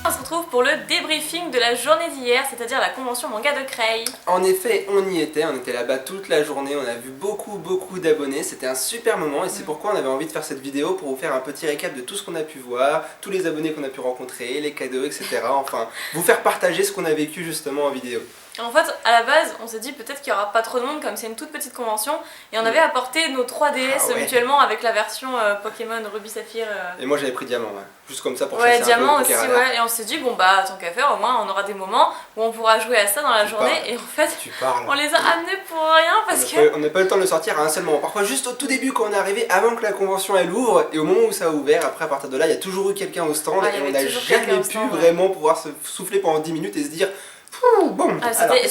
On se retrouve pour le débriefing de la journée d'hier, c'est-à-dire la convention manga de Creil. En effet, on y était, on était là-bas toute la journée, on a vu beaucoup d'abonnés, c'était un super moment et c'est pourquoi on avait envie de faire cette vidéo pour vous faire un petit récap de tout ce qu'on a pu voir, tous les abonnés qu'on a pu rencontrer, les cadeaux, etc. Enfin, vous faire partager ce qu'on a vécu justement en vidéo. En fait, à la base, on s'est dit peut-être qu'il n'y aura pas trop de monde comme c'est une toute petite convention et on avait apporté nos 3DS mutuellement avec la version Pokémon Ruby Saphir. Et moi j'avais pris Diamant, ouais. Juste comme ça pour ouais, chasser Diamant un peu aussi, ouais. Et on s'est dit bon bah tant qu'à faire, au moins on aura des moments où on pourra jouer à ça dans la journée et en fait on les a amenés pour rien parce que... On n'a pas eu le temps de le sortir à un seul moment. Parfois juste au tout début quand on est arrivé, avant que la convention elle ouvre et au moment où ça a ouvert, après à partir de là il y a toujours eu quelqu'un au stand et on n'a jamais pu vraiment pouvoir se souffler pendant 10 minutes et se dire bon,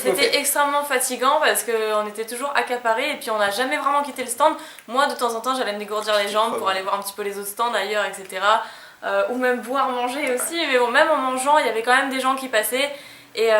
c'était extrêmement fatigant parce qu'on était toujours accaparés et puis on n'a jamais vraiment quitté le stand. Moi de temps en temps j'allais me dégourdir les jambes pour aller voir un petit peu les autres stands ailleurs, etc. Ou même boire, manger aussi, mais bon, même en mangeant il y avait quand même des gens qui passaient. Et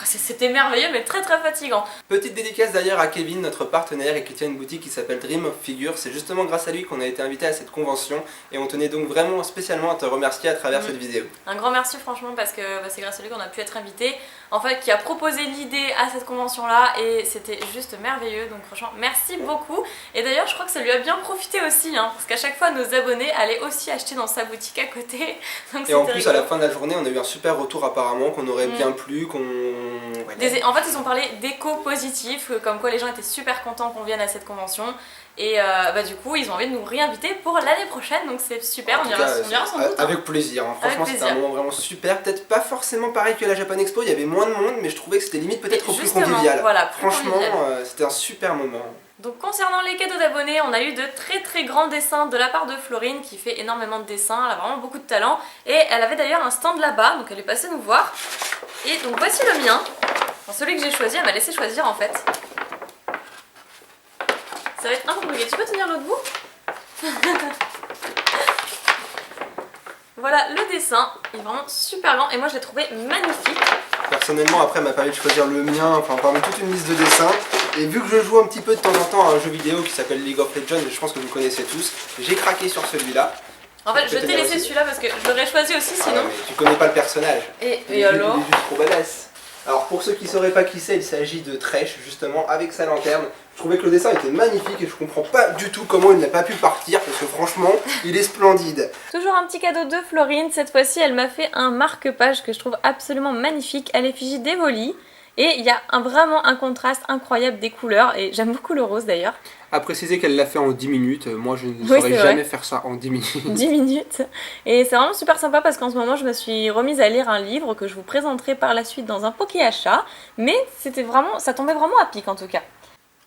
c'était merveilleux mais très fatigant. Petite dédicace d'ailleurs à Kevin, notre partenaire et qui tient une boutique qui s'appelle Dream of Figure. C'est justement grâce à lui qu'on a été invité à cette convention et on tenait donc vraiment spécialement à te remercier à travers cette vidéo. Un grand merci franchement parce que c'est grâce à lui qu'on a pu être invité. En fait qui a proposé l'idée à cette convention là et c'était juste merveilleux, donc franchement merci beaucoup. Et d'ailleurs je crois que ça lui a bien profité aussi hein, parce qu'à chaque fois nos abonnés allaient aussi acheter dans sa boutique à côté. Donc, et en plus rigolo. À la fin de la journée on a eu un super retour apparemment qu'on aurait bien plu. En fait ils ont parlé d'écho positif, comme quoi les gens étaient super contents qu'on vienne à cette convention et du coup ils ont envie de nous réinviter pour l'année prochaine, donc c'est super, on ira sans doute. Avec plaisir, hein. Franchement c'était un moment vraiment super, peut-être pas forcément pareil que la Japan Expo, il y avait moins de monde mais je trouvais que c'était limite peut-être plus convivial. Voilà, franchement c'était un super moment. Donc concernant les cadeaux d'abonnés, on a eu de très grands dessins de la part de Florine qui fait énormément de dessins, elle a vraiment beaucoup de talent et elle avait d'ailleurs un stand là-bas, donc elle est passée nous voir. Et donc voici le mien, enfin, celui que j'ai choisi, elle m'a laissé choisir en fait. Ça va être un peu compliqué, tu peux tenir l'autre bout? Voilà le dessin, il est vraiment super grand et moi je l'ai trouvé magnifique. Personnellement après elle m'a permis de choisir le mien, enfin parmi toute une liste de dessins. Et vu que je joue un petit peu de temps en temps à un jeu vidéo qui s'appelle League of Legends, je pense que vous connaissez tous, j'ai craqué sur celui-là. En fait je t'ai laissé celui-là parce que je l'aurais choisi aussi sinon. Mais tu connais pas le personnage. Et alors? Il est juste trop badass. Alors pour ceux qui sauraient pas qui c'est, il s'agit de Thresh justement avec sa lanterne. Je trouvais que le dessin était magnifique et je comprends pas du tout comment il n'a pas pu partir parce que franchement il est splendide. Toujours un petit cadeau de Florine, cette fois-ci elle m'a fait un marque-page que je trouve absolument magnifique à l'effigie d'Evoli. Et il y a vraiment un contraste incroyable des couleurs et j'aime beaucoup le rose d'ailleurs. À préciser qu'elle l'a fait en 10 minutes, moi je ne saurais jamais faire ça en 10 minutes. 10 minutes. Et c'est vraiment super sympa parce qu'en ce moment je me suis remise à lire un livre que je vous présenterai par la suite dans un Poké Achat. Mais ça tombait vraiment à pic en tout cas.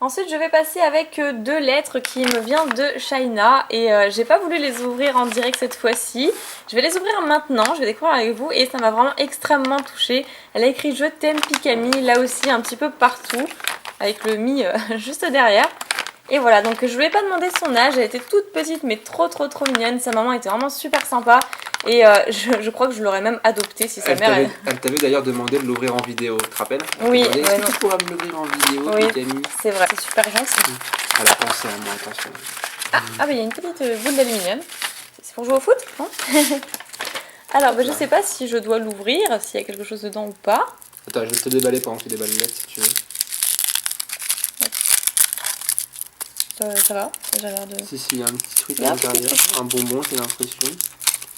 Ensuite je vais passer avec deux lettres qui me viennent de China et j'ai pas voulu les ouvrir en direct cette fois-ci. Je vais les ouvrir maintenant, je vais découvrir avec vous et ça m'a vraiment extrêmement touchée. Elle a écrit je t'aime Pikami, là aussi un petit peu partout, avec le mi juste derrière. Et voilà, donc je lui ai pas demandé son âge, elle était toute petite mais trop mignonne, sa maman était vraiment super sympa. Et je crois que je l'aurais même adoptée si sa mère... Elle t'avait d'ailleurs demandé de l'ouvrir en vidéo, tu te rappelles? Oui, est-ce que tu pourras me l'ouvrir en vidéo, Pikami? C'est vrai, c'est super gentil. Elle a pensé à moi, attention. Ah bah il y a une petite boule d'aluminium. C'est pour jouer au foot, non? Alors je sais pas si je dois l'ouvrir, s'il y a quelque chose dedans ou pas. Attends, je vais te déballer pendant que tu déballes les lettres si tu veux. Ça va, j'ai l'air de... Si, il y a un petit truc à l'intérieur, un bonbon, j'ai l'impression.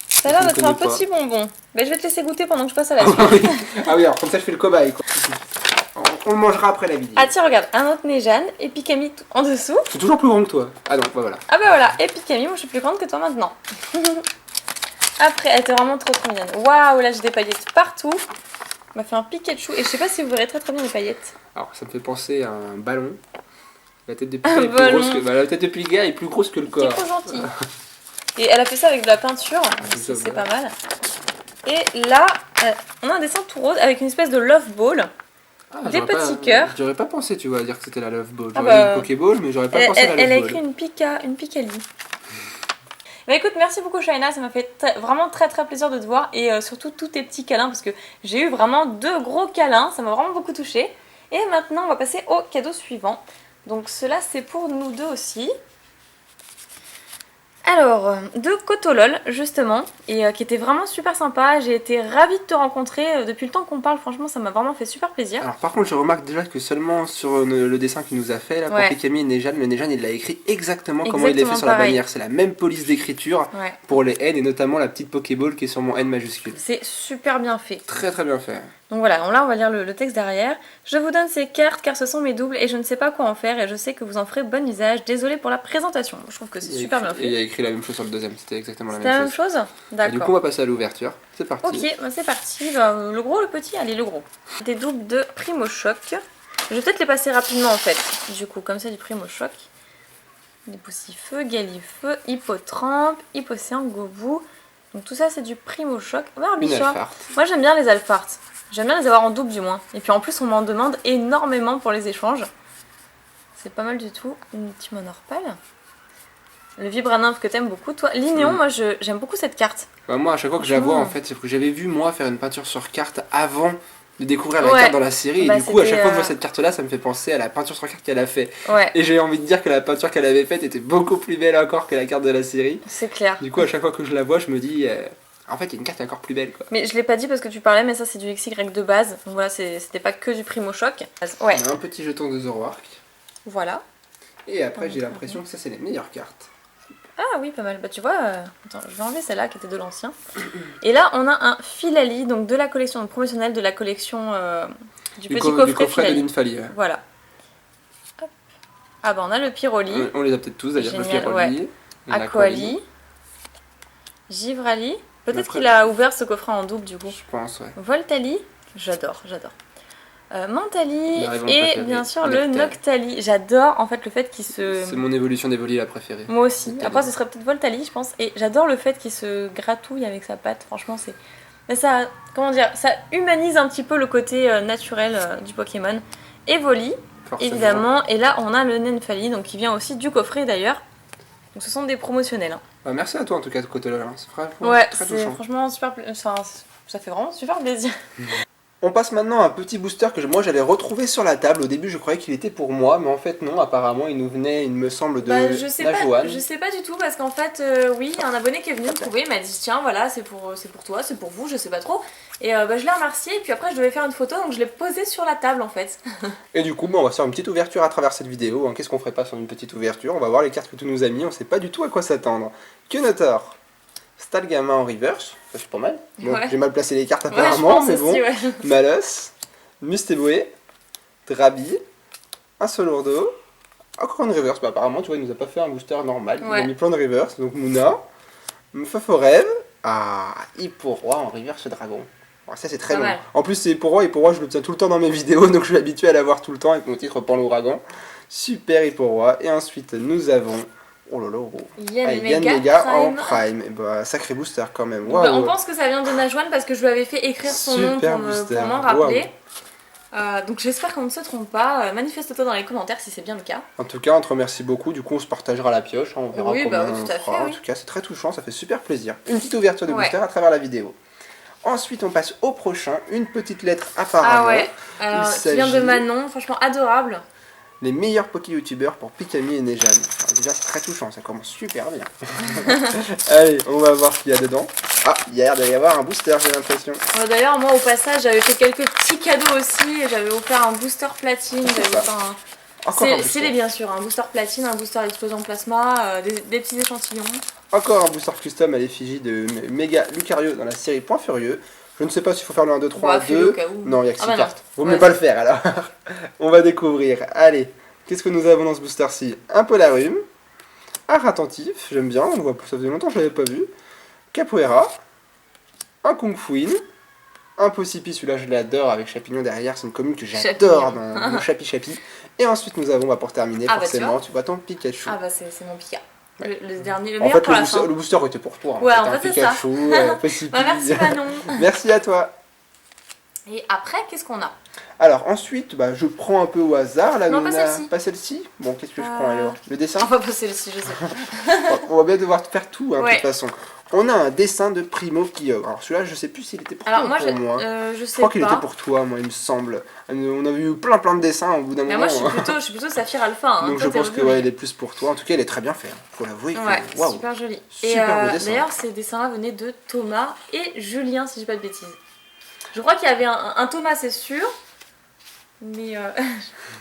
Ça a l'air d'être un petit bonbon. Mais je vais te laisser goûter pendant que je passe à la suite. Ah oui, alors comme ça je fais le cobaye quoi. On le mangera après la vidéo. Ah tiens, regarde, un autre Nejane et Pikami en dessous. C'est toujours plus grand que toi. Ah donc voilà. Ah bah voilà, et Pikami, moi je suis plus grande que toi maintenant. Après, elle était vraiment trop mignonne. Waouh, là j'ai des paillettes partout. On m'a fait un Pikachu et je sais pas si vous verrez très bien les paillettes. Alors ça me fait penser à un ballon. La tête de Pika est plus grosse que... la tête de Pika est plus grosse que le corps. C'est trop gentil. Et elle a fait ça avec de la peinture, c'est pas mal. Et là, on a un dessin tout rose avec une espèce de love ball. Ah, des petits cœurs. J'aurais pas pensé, tu vois, à dire que c'était la Love Ball. Ah J'aurais bah, dit Pokéball, mais j'aurais pas pensé à la Love elle a Ball. écrit une Picali. Bah écoute, merci beaucoup Shaina, ça m'a fait vraiment très plaisir de te voir et surtout tous tes petits câlins parce que j'ai eu vraiment 2 gros câlins, ça m'a vraiment beaucoup touchée. Et maintenant on va passer au cadeau suivant. Donc cela c'est pour nous deux aussi. Alors, de Cotolol justement, et qui était vraiment super sympa, j'ai été ravie de te rencontrer, depuis le temps qu'on parle, franchement ça m'a vraiment fait super plaisir. Alors par contre je remarque déjà que seulement sur le dessin qu'il nous a fait, là, pour Pikami et Nejan, le Nejan il l'a écrit exactement comment il l'a fait sur la bannière, c'est la même police d'écriture pour les N et notamment la petite Pokéball qui est sur mon N majuscule. C'est super bien fait. Très bien fait. Donc voilà, là on va lire le texte derrière. Je vous donne ces cartes car ce sont mes doubles et je ne sais pas quoi en faire et je sais que vous en ferez bon usage. Désolée pour la présentation. Je trouve que c'est super bien fait. Et il a écrit la même chose sur le deuxième, c'était exactement la même chose. C'était la même chose. D'accord. Du coup on va passer à l'ouverture, c'est parti. Ok, bah c'est parti. Le gros, le petit, allez le gros. Des doubles de Primo Choc. Je vais peut-être les passer rapidement en fait. Du coup, comme ça du Primo Choc. Des Poussifeu, Galifeu, Hippotrampe, Hippocéan, Gobou. Donc tout ça c'est du Primo Choc. Barbichard. Moi j'aime bien les Alpharts. J'aime bien les avoir en double du moins. Et puis en plus on m'en demande énormément pour les échanges. C'est pas mal du tout. Une Timonorpal. Le Vibranymphe que t'aimes beaucoup. Toi, Lignéon, moi j'aime beaucoup cette carte. Bah, moi à chaque fois que je la vois en fait, c'est que j'avais vu moi faire une peinture sur carte avant de découvrir la carte dans la série. Et du coup à chaque fois que je vois cette carte là, ça me fait penser à la peinture sur carte qu'elle a fait. Et j'ai envie de dire que la peinture qu'elle avait faite était beaucoup plus belle encore que la carte de la série. C'est clair. Du coup à chaque fois que je la vois, je me dis... En fait, il y a une carte encore plus belle quoi. Mais je l'ai pas dit parce que tu parlais, mais ça c'est du XY de base. Donc voilà, c'était pas que du Primo Choc. Ouais. On a un petit jeton de Zoroark. Voilà. Et après, j'ai l'impression que ça c'est les meilleures cartes. Ah oui, pas mal. Bah tu vois, attends, je vais enlever celle-là qui était de l'ancien. Et là, on a un Filali, donc de la collection promotionnelle de la collection du petit coffret. Du coffret de Ninfali. Ouais. Voilà. Hop. Ah bah on a le Pyroli. On les a peut-être tous d'ailleurs. Le Pyroli, Aquali, Givrali. Peut-être qu'il a ouvert ce coffret en double du coup. Je pense, ouais. Voltali, j'adore. Mentali et bien sûr le Noctali. J'adore en fait le fait qu'il se... C'est mon évolution d'Evoli la préférée. Moi aussi. Après ce serait peut-être Voltali je pense. Et j'adore le fait qu'il se gratouille avec sa patte. Franchement c'est... Mais ça, comment dire, ça humanise un petit peu le côté naturel du Pokémon. Evoli, évidemment. Et là on a le Nenfali, donc qui vient aussi du coffret d'ailleurs. Donc ce sont des promotionnels. Bah, merci à toi en tout cas de Cotolol, c'est très touchant. Franchement super, ça fait vraiment super plaisir. On passe maintenant à un petit booster que moi j'avais retrouvé sur la table. Au début je croyais qu'il était pour moi, mais en fait non, apparemment il nous venait, il me semble, de la Joanne. Je sais pas du tout parce qu'en fait, oui, un abonné qui est venu me trouver, il m'a dit tiens voilà, c'est pour toi, c'est pour vous, je sais pas trop. Et je l'ai remercié et puis après je devais faire une photo donc je l'ai posée sur la table en fait. Et du coup on va faire une petpetite ouverture à travers cette vidéo. Qu'est-ce qu'on ferait pas sur une petite ouverture? On va voir les cartes que tu nous as mis, on sait pas du tout à quoi s'attendre. Kenotor, Stalgama en reverse, ça c'est pas mal. Bon, j'ai mal placé les cartes apparemment, mais bon. Malos, Musteboe, Drabi, un Solourdo, encore une reverse. Bah, apparemment, tu vois, il nous a pas fait un booster normal, il a mis plein de reverse. Donc Mouna, Faforev, Hipporoi en reverse dragon. Bon, ça c'est très long. En plus, c'est Hipporoi, je le tiens tout le temps dans mes vidéos, donc je suis habitué à l'avoir tout le temps avec mon titre Pan l'ouragan. Super Hipporoi. Et ensuite, nous avons. Oh là là, Yann Mega en Prime. Bah, sacré booster quand même. Wow. Bah, on pense que ça vient de Najwan parce que je lui avais fait écrire son nom pour m'en rappeler. Donc j'espère qu'on ne se trompe pas. Manifeste-toi dans les commentaires si c'est bien le cas. En tout cas, on te remercie beaucoup. Du coup, on se partagera la pioche. On verra comment on fera. Fait, en tout cas, c'est très touchant. Ça fait super plaisir. Une petite ouverture de booster à travers la vidéo. Ensuite, on passe au prochain. Une petite lettre apparemment. Ah ouais. Alors, qui vient de Manon. Franchement, adorable. Les meilleurs Poké-youtubeurs pour Pikami et Nejan. Alors déjà c'est très touchant, ça commence super bien. Allez, on va voir ce qu'il y a dedans. Ah, il y a l'air d'y avoir un booster, j'ai l'impression. D'ailleurs, moi au passage, j'avais fait quelques petits cadeaux aussi. J'avais offert un booster platine. C'est les bien sûr, un booster platine, un booster explosion plasma, des petits échantillons. Encore un booster custom à l'effigie de Mega Lucario dans la série Point Furieux. Je ne sais pas s'il faut faire le 1, 2, 3, 2. Non, il n'y a que 6 cartes. Vaut mieux pas le faire alors. On va découvrir. Allez, qu'est-ce que nous avons dans ce booster-ci? Un Polarum, un Ratentif, j'aime bien, on le voit, ça faisait longtemps que je ne l'avais pas vu. Capoeira, un Kung Fuin, un Possipi, celui-là je l'adore avec Chapignon derrière, c'est une commune que j'adore dans mon Chapi. Et ensuite nous avons, pour terminer, forcément, tu vois ton Pikachu. Ah bah c'est mon Pika. Le dernier, le meilleur pour la fin. Le booster était pour toi. Ouais, en fait, c'est ça. Possipi. Bah, merci Manon. Merci à toi. Et après, qu'est-ce qu'on a? Alors ensuite, bah, je prends un peu au hasard. Là, Non, on pas a... celle-ci. Pas celle-ci. Bon, qu'est-ce que je prends alors? Le dessin? On va pas celle-ci, je sais. On va bien devoir faire tout, hein, de Ouais. toute façon. On a un dessin de Primo Kyogre. Alors celui-là, je sais plus s'il était pour toi Alors ou moi, pour moi. je Je sais crois qu'il était pas. pour toi, moi, il me semble. On avait eu plein de dessins au bout d'un Mais moment. moi, je suis plutôt Saphir Alpha. Hein. Donc Toi, je t'es pense que revenu. ouais, il est plus pour toi. En tout cas, il est très bien fait. Hein. Faut l'avouer. Ouais, Que... Waouh. super joli. Super beau dessin. D'ailleurs, ces dessins-là venaient de Thomas et Julien, si je dis pas de bêtises. Je crois qu'il y avait un Thomas, c'est sûr. Mais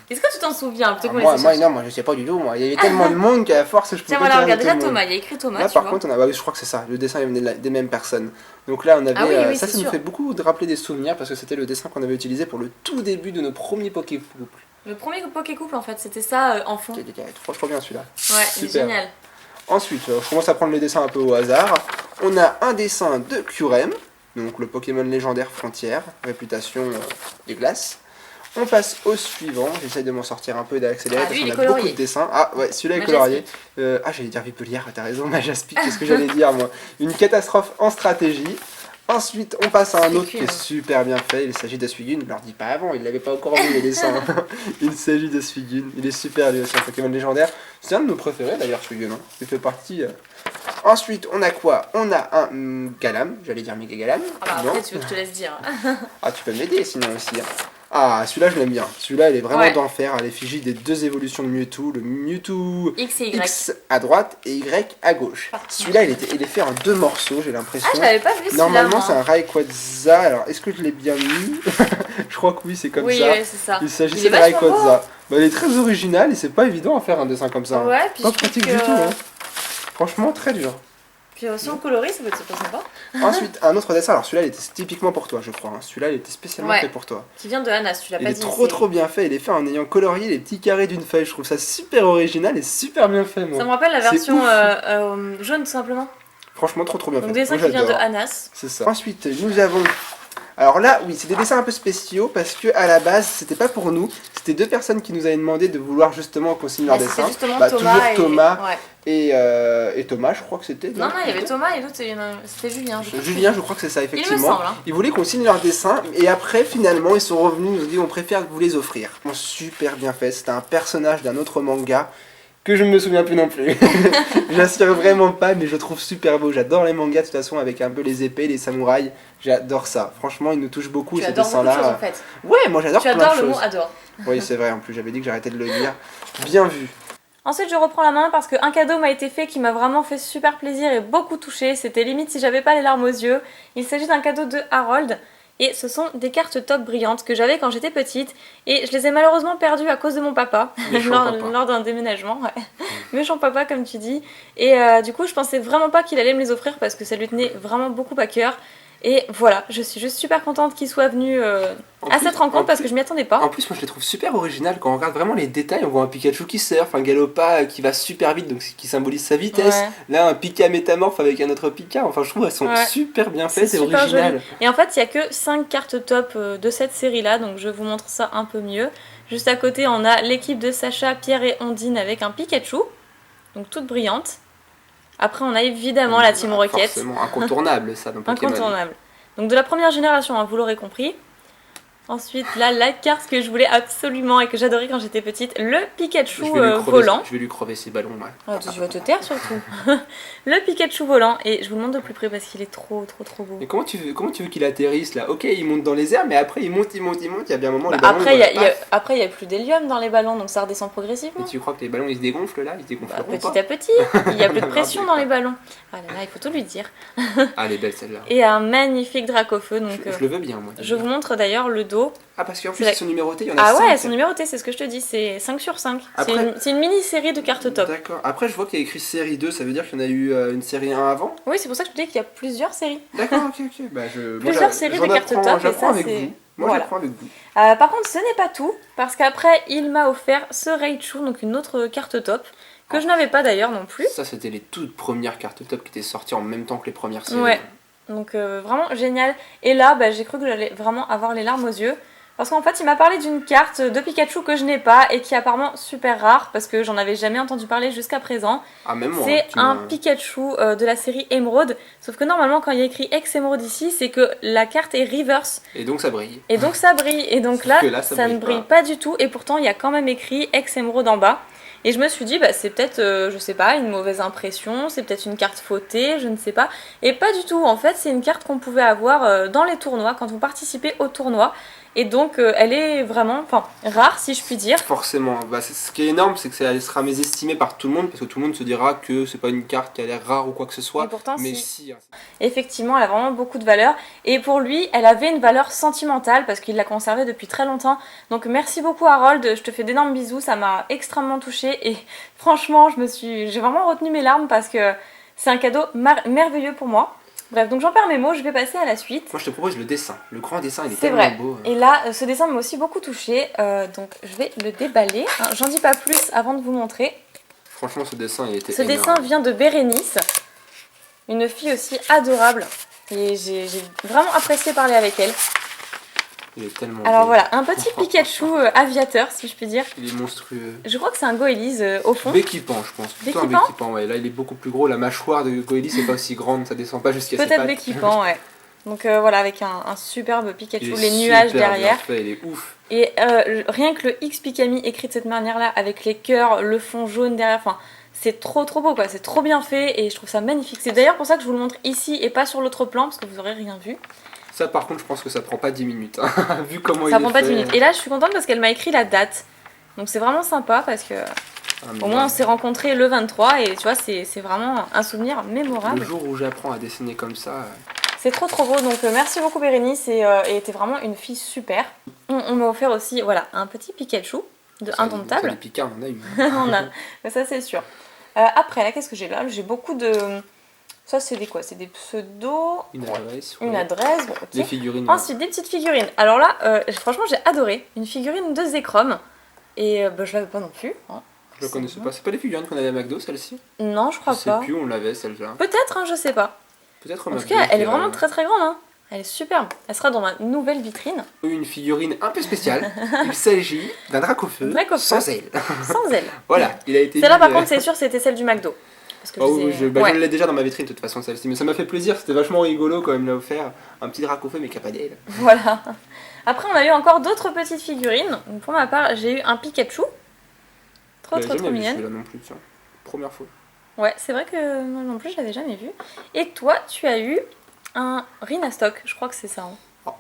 est-ce que tu t'en souviens plutôt qu'on moi, essaie de chercher. non, moi je sais pas du tout. Moi. Il y avait tellement de monde qu'à force, je pouvais Tiens, pas voilà, dire regarde, tout déjà le monde. Thomas, il y a écrit Thomas. Là, tu par vois. contre, on a... bah oui, je crois que c'est ça. Le dessin il venait des mêmes personnes. Donc là, on avait. Ah oui, ça c'est nous sûr. fait beaucoup de rappeler des souvenirs parce que c'était le dessin qu'on avait utilisé pour le tout début de nos premiers Poké Couple. Le premier Poké Couple, en fait, c'était ça en fond. Qui était trop bien celui-là. Ouais, il est Super. génial. Ensuite, je commence à prendre les dessins un peu au hasard. On a un dessin de Kyurem, donc le Pokémon légendaire frontière, réputation des glaces. On passe au suivant, j'essaye de m'en sortir un peu et d'accélérer Ah, parce lui, il qu'on est a beaucoup colorié. de dessins. Ah ouais, celui-là est Majaspic. colorié. J'allais dire Vipelière, t'as raison, Majaspic, qu'est-ce que j'allais dire moi? Une catastrophe en stratégie. Ensuite, on passe à un autre qui est super bien fait, il s'agit de Suigun. Je leur dis pas avant, il l'avait pas encore vu les dessins. Il s'agit de Suigun, il est super lui aussi, un Pokémon légendaire. C'est un de nos préférés d'ailleurs, Suigun. Hein. Il fait partie. Ensuite, on a quoi? On a un Galam, j'allais dire Méga Galam. Ah bah Non. après, tu veux que je te laisse dire. Ah, tu peux m'aider sinon aussi. Hein. Ah, celui-là, je l'aime bien. Celui-là, il est vraiment Ouais. d'enfer à l'effigie des deux évolutions de Mewtwo. Le Mewtwo X et Y. X à droite et Y à gauche. Celui-là, il est fait en deux morceaux, j'ai l'impression. Ah, je l'avais pas vu celui-là. Normalement, moi. c'est un Rayquaza. Alors, est-ce que je l'ai bien mis? Je crois que oui, c'est comme Oui, ça. ouais, c'est ça. Il Il s'agissait est de vachement beau. Rayquaza. Bah, il est très original et c'est pas évident à faire un dessin comme ça. hein. Ouais, puis Pas je trouve pratique que... du tout. Hein. Franchement, très dur. Puis si on colorie, ça peut être super sympa. Ensuite, un autre dessin. Alors, celui-là, il était typiquement pour toi, je crois. hein. Celui-là, il était spécialement Ouais. fait pour toi. Qui vient de Anas, tu l'as Il pas est dit. trop bien fait, il est fait en ayant colorié les petits carrés d'une feuille, je trouve ça super original et super bien fait moi. Ça me rappelle la C'est version ouf. jaune tout simplement. Franchement trop bien Donc fait. dessin Moi, qui vient de j'adore. Anas. C'est ça. Ensuite nous avons... Alors là oui c'est des dessins un peu spéciaux parce que à la base c'était pas pour nous, c'était deux personnes qui nous avaient demandé de vouloir justement qu'on signe leur C'était dessin. justement Bah, Thomas toujours et... Thomas Ouais. et Thomas je crois que c'était. Non, il y avait Thomas et l'autre c'était Julien. Julien, je crois que c'est ça, Il me effectivement. semble. Hein. Ils voulaient qu'on signe leur dessin et après, finalement, ils sont revenus, ils nous ont dit on préfère vous les offrir. Bon, super bien fait, c'était un personnage d'un autre manga que je ne me souviens plus non plus. J'assure vraiment pas, mais je trouve super beau. J'adore les mangas de toute façon avec un peu les épées, les samouraïs. J'adore ça. Franchement, ils nous touchent beaucoup Tu ces adores beaucoup de choses dessins-là. en fait. Ouais, moi j'adore Tu plein de adores le mot choses. adore. Oui, c'est vrai, en plus j'avais dit que j'arrêtais de le dire. Bien vu. Ensuite, je reprends la main parce qu'un cadeau m'a été fait qui m'a vraiment fait super plaisir et beaucoup touché. C'était limite si j'avais pas les larmes aux yeux. Il s'agit d'un cadeau de Harold. Et ce sont des cartes top brillantes que j'avais quand j'étais petite. Et je les ai malheureusement perdues à cause de mon papa. Méchant papa. Lors d'un déménagement. Ouais. Méchant papa, comme tu dis. Et du coup, je pensais vraiment pas qu'il allait me les offrir parce que ça lui tenait vraiment beaucoup à cœur. Et voilà, je suis juste super contente qu'il soit venu à cette rencontre parce que je m'y attendais pas. En plus, moi je les trouve super originales quand on regarde vraiment les détails. On voit un Pikachu qui surfe, un Galopa qui va super vite, donc qui symbolise sa vitesse. Ouais. Là, un Pika métamorphe avec un autre Pika. Enfin, je trouve elles sont Ouais. super bien C'est faites et super originales. joli. Et en fait, il y a que 5 cartes top de cette série-là, donc je vous montre ça un peu mieux. Juste à côté, on a l'équipe de Sacha, Pierre et Ondine avec un Pikachu, donc toute brillante. Après, on a évidemment la Team Rocket, Forcément, incontournable ça dans Pokémon. incontournable. Donc de la première génération, hein, vous l'aurez compris. Ensuite, là, la carte que je voulais absolument et que j'adorais quand j'étais petite, le Pikachu volant. Je vais lui crever ses ballons. Ouais. Ah, tu vas te taire surtout. Le Pikachu volant, et je vous le montre de plus près parce qu'il est trop beau. Mais comment tu veux qu'il atterrisse là? Ok, il monte dans les airs, mais après il monte. Il y a bien un moment. Bah, les ballons, après, il paf. y a plus d'hélium dans les ballons, donc ça redescend progressivement. Et tu crois que les ballons ils se dégonflent là? Ils se Bah, dégonfleront petit pas. à petit, il y a plus de pression dans les ballons. Ah là là, il faut tout lui dire. Ah, elle est belle celle-là. Et un magnifique Dracofeu, donc Je le veux bien moi. je vous montre d'ailleurs le dos. Ah, parce qu'en plus C'est ils sont numérotés, il y en a Ah 5. ouais, elles sont numérotées, c'est ce que je te dis, c'est 5 sur 5. Après- C'est une mini-série de cartes top. D'accord. Après, je vois qu'il y a écrit série 2, ça veut dire qu'il y en a eu une série 1 avant? Oui, c'est pour ça que je te dis qu'il y a plusieurs séries. D'accord, ok. Bah, Plusieurs séries de cartes top, et J'apprends ça, avec c'est- vous. Moi, voilà. j'apprends avec vous. Par contre, ce n'est pas tout, parce qu'après, il m'a offert ce Raichu, donc une autre carte top, que je n'avais pas d'ailleurs non plus. Ça, c'était les toutes premières cartes top qui étaient sorties en même temps que les premières séries. Ouais. Donc vraiment génial. Et là, bah, j'ai cru que j'allais vraiment avoir les larmes aux yeux. Parce qu'en fait, il m'a parlé d'une carte de Pikachu que je n'ai pas et qui est apparemment super rare parce que j'en avais jamais entendu parler jusqu'à présent. Ah, même moi. C'est un Pikachu de la série Emerald. Sauf que normalement, quand il y a écrit Ex-Emerald ici, c'est que la carte est reverse. Et donc ça brille. Et donc ça brille. Et donc là, ça ne brille pas du tout. Et pourtant, il y a quand même écrit Ex-Emerald en bas. Et je me suis dit, bah, c'est peut-être, je sais pas, une mauvaise impression, c'est peut-être une carte fautée, je ne sais pas. Et pas du tout, en fait, c'est une carte qu'on pouvait avoir dans les tournois, quand on participait au tournoi. Et donc, elle est vraiment, rare, si je puis dire. Forcément. Bah, ce qui est énorme, c'est que elle sera mésestimée par tout le monde, parce que tout le monde se dira que c'est pas une carte qui a l'air rare ou quoi que ce soit. Et pourtant, mais si. Effectivement, elle a vraiment beaucoup de valeur. Et pour lui, elle avait une valeur sentimentale, parce qu'il l'a conservée depuis très longtemps. Donc, merci beaucoup, Harold. Je te fais d'énormes bisous. Ça m'a extrêmement touchée. Et franchement, j'ai vraiment retenu mes larmes, parce que c'est un cadeau merveilleux pour moi. Bref, donc j'en perds mes mots, je vais passer à la suite. Moi je te propose le dessin. Le grand dessin, il est tellement beau. Et là, ce dessin m'a aussi beaucoup touchée, donc je vais le déballer. J'en dis pas plus avant de vous montrer. Franchement, ce dessin, il était Ce dessin vient de Bérénice, une fille aussi adorable. Et j'ai vraiment apprécié parler avec elle. Il est tellement Alors beau. Voilà, un petit Pikachu aviateur, si je puis dire. Il est monstrueux. Je crois que c'est un Goéliz au fond. Béquipant, je pense. Plutôt un Béquipant, ouais. Là, il est beaucoup plus gros. La mâchoire de Goéliz n'est pas aussi grande, ça descend pas jusqu'à ses pattes. Peut-être Béquipant, ouais. Donc voilà, avec un superbe Pikachu, les nuages derrière. Bien fait, il est ouf. Et rien que le X Pikami écrit de cette manière-là, avec les cœurs, le fond jaune derrière, c'est trop beau quoi, c'est trop bien fait et je trouve ça magnifique. C'est d'ailleurs pour ça que je vous le montre ici et pas sur l'autre plan, parce que vous aurez rien vu. Ça par contre, je pense que ça prend pas 10 minutes, hein. Vu comment ça prend pas 10 minutes. Et là, je suis contente parce qu'elle m'a écrit la date. Donc c'est vraiment sympa parce que au moins on s'est rencontrés le 23 et tu vois, c'est vraiment un souvenir mémorable. Le jour où j'apprends à dessiner comme ça... C'est trop beau, donc merci beaucoup Bérénice et t'es vraiment une fille super. On m'a offert aussi voilà, un petit Pikachu de indomptable. Les Pika, on en a eu. On a, ça c'est sûr. Après là, qu'est-ce que j'ai là? J'ai beaucoup de... Ça c'est des quoi? C'est des pseudos. Une adresse. Une adresse, bon, ok. Des figurines. Ensuite des petites figurines. Alors là, franchement j'ai adoré. Une figurine de Zekrom. Et je l'avais pas non plus. Hein. Je la connaissais pas. C'est pas les figurines qu'on avait à McDo, celle-ci? Non, je crois pas. Je sais plus où on l'avait celle-là. Peut-être, hein, je sais pas. Peut-être en tout cas, elle est vraiment très grande. Hein. Elle est superbe. Elle sera dans ma nouvelle vitrine. Une figurine un peu spéciale. Il s'agit d'un Dracofeu sans aile. Sans aile. Voilà, il a été. Celle-là, par contre, c'est sûr, c'était celle du McDo. Parce que je l'ai déjà dans ma vitrine de toute façon celle-ci. Mais ça m'a fait plaisir, c'était vachement rigolo quand même l'a offert. Un petit Dracofeu mais qui a pas d'aile. Voilà. Après, on a eu encore d'autres petites figurines. Donc, pour ma part, j'ai eu un Pikachu. Trop mignonne. Celui-là non plus, tiens. Première fois. Ouais, c'est vrai que moi non plus, je l'avais jamais vu. Et toi, tu as eu un Rhinastock, je crois que c'est ça. Hein. Oh,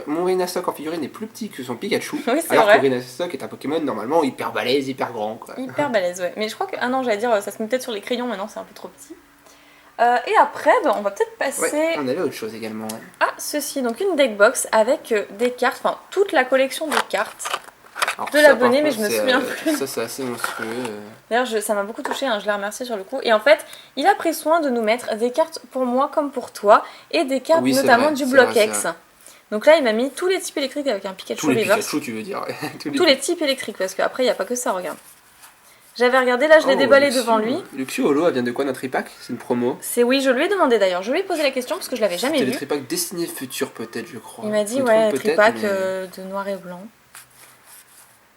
mon Rhinastock en figurine est plus petit que son Pikachu. Oui, c'est alors vrai. que Rhinastock est un Pokémon normalement hyper balèze, hyper grand. Quoi. Hyper balèze, ouais. Mais je crois que. Ah non, j'allais dire, ça se met peut-être sur les crayons, mais non, c'est un peu trop petit. Et après, on va peut-être passer. Ouais, on avait autre chose également. Ouais. À ceci, donc une deckbox avec des cartes, enfin toute la collection de cartes. Alors, de l'abonné, mais je me souviens plus. Ça, c'est assez monstrueux. D'ailleurs, ça m'a beaucoup touché, hein, je l'ai remercié sur le coup. Et en fait, il a pris soin de nous mettre des cartes pour moi comme pour toi, et des cartes notamment du Block-X. Donc là, il m'a mis tous les types électriques avec un Pikachu Tous les Reverse. Pikachu, tu veux dire. Tous les types électriques, parce qu'après, il n'y a pas que ça, regarde. J'avais regardé, là, je l'ai déballé devant lui. Luxio Holo, elle vient de quoi, notre tripack? C'est une promo? Oui, je lui ai demandé d'ailleurs. Je lui ai posé la question parce que je l'avais jamais vu. C'était le tripack Destiné Futur, peut-être, je crois. Il m'a dit, ouais, tripack de noir et blanc.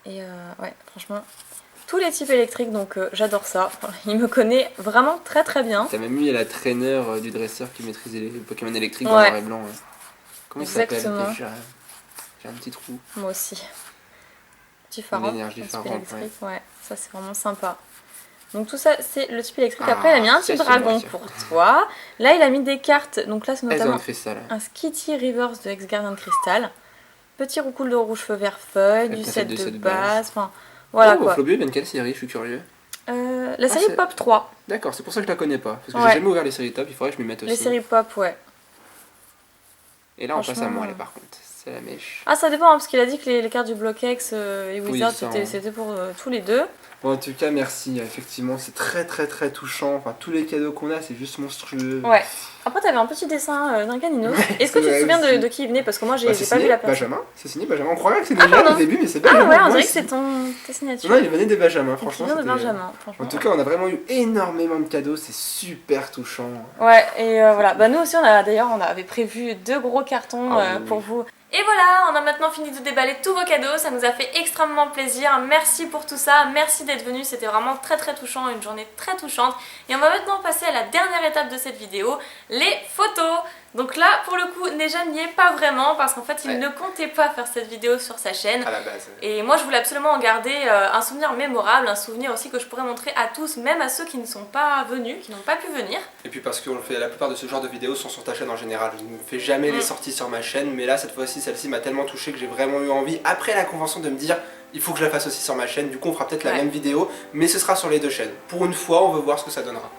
Et ouais, franchement, tous les types électriques, donc j'adore ça. Il me connaît vraiment très bien. T'as même mis la traîneur du dresseur qui maîtrisait les Pokémon électriques en noir et blanc. Ouais. Comment il s'appelle déjà? J'ai un petit trou. Moi aussi. Petit phare. Énergie électrique, ouais, ça c'est vraiment sympa. Donc tout ça c'est le type électrique. Après il a mis un petit dragon pour toi. Là il a mis des cartes. Donc là c'est notamment un Skitty Reverse de Ex-Guardian Crystal. Petit roucoule de rouge feu vert feuille, du set de base. Enfin voilà quoi. Flobio vient de quelle série? Je suis curieux. La série Pop 3. D'accord, c'est pour ça que je la connais pas. Parce que j'ai jamais ouvert les séries Top, il faudrait que je m'y mette aussi. Les séries Pop, ouais. Et là on passe à moi par contre. C'est la mèche. Ah ça dépend hein, parce qu'il a dit que les cartes du Block-X et Wizard c'était pour tous les deux. Bon, en tout cas, merci. Effectivement, c'est très touchant. Enfin, tous les cadeaux qu'on a, c'est juste monstrueux. Ouais. Après, t'avais un petit dessin d'un caninos. Est-ce que tu te souviens de qui il venait? Parce que moi, j'ai Bah, pas vu la personne. Benjamin. C'est signé Benjamin. On croirait que c'est déjà au début, mais c'est Benjamin. Ah ouais, on moi dirait que aussi. c'est ta signature. Non, il venait de Benjamin, franchement. Il vient de c'était- Benjamin, franchement. En tout cas, on a vraiment eu énormément de cadeaux. C'est super touchant. Ouais, et voilà. Bah, nous aussi, on avait prévu 2 gros cartons Ah oui. pour vous. Et voilà, on a maintenant fini de déballer tous vos cadeaux, ça nous a fait extrêmement plaisir, merci pour tout ça, merci d'être venus, c'était vraiment très touchant, une journée très touchante. Et on va maintenant passer à la dernière étape de cette vidéo, les photos. Donc là, pour le coup, Neja n'y est pas vraiment parce qu'en fait, il ne comptait pas faire cette vidéo sur sa chaîne. À la base. Et moi, je voulais absolument en garder un souvenir mémorable, un souvenir aussi que je pourrais montrer à tous, même à ceux qui ne sont pas venus, qui n'ont pas pu venir. Et puis parce que la plupart de ce genre de vidéos sont sur ta chaîne en général. Je ne fais jamais les sorties sur ma chaîne, mais là, cette fois-ci, celle-ci m'a tellement touché que j'ai vraiment eu envie, après la convention, de me dire il faut que je la fasse aussi sur ma chaîne. Du coup, on fera peut-être la même vidéo, mais ce sera sur les 2 chaînes. Pour une fois, on veut voir ce que ça donnera.